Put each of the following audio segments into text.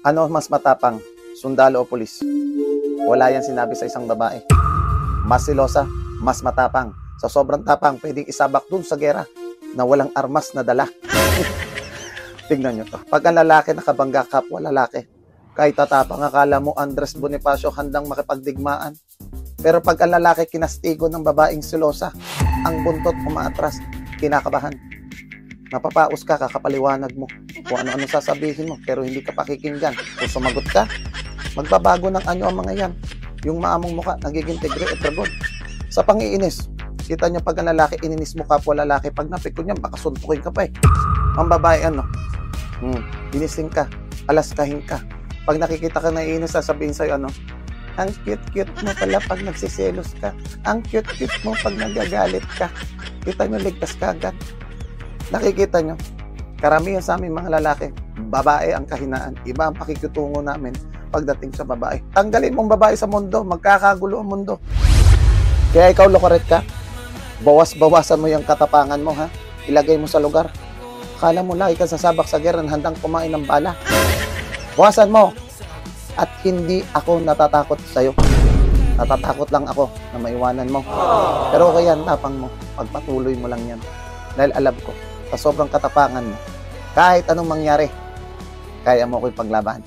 Ano mas matapang, sundalo o pulis? Wala yan sinabi sa isang babae. Mas silosa, mas matapang. Sa sobrang tapang, pwedeng isabak dun sa gera na walang armas na dala. Tingnan nyo to. Pag ang lalaki nakabangga, kapwa lalaki. Kahit tatapang, akala mo Andres Bonifacio handang makipagdigmaan. Pero pag ang lalaki kinastigo ng babaeng silosa, ang buntot umaatras, kinakabahan. Napapaus ka, kakapaliwanag mo kung ano-ano sasabihin mo, pero hindi ka pakikinggan. Kung sumagot ka, magbabago ng anyo ang mga yan. Yung maamong muka, nagiging tigre at dragon. Sa pangiinis, kita nyo pag ang lalaki, ininis mo kapwa lalaki, pag napikon niya, baka suntukin ka pa eh. Ang babae, inising ka, alaskahin ka. Pag nakikita ka na iinis, sasabihin sa'yo, ang cute-cute mo pala pag nagsiselos ka. Ang cute-cute mo pag nagagalit ka. Kita nyo, ligtas ka agad. Nakikita nyo, karamihan sa aming mga lalaki, babae ang kahinaan. Iba ang pakikitungo namin pagdating sa babae. Tanggalin mong babae sa mundo, magkakagulo ang mundo. Kaya ikaw, lokoret ka, bawas-bawasan mo yung katapangan mo, ha? Ilagay mo sa lugar. Akala mo laki ka sasabak sa gera, handang kumain ng bala. Bawasan mo. At hindi ako natatakot sa'yo. Natatakot lang ako na maiwanan mo. Pero okay yan, tapang mo. Pagpatuloy mo lang yan. Dahil alam ko, sa sobrang katapangan mo, kahit anong mangyari, kaya mo ko ipaglaban.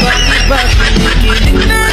Bakit ba kinikilig na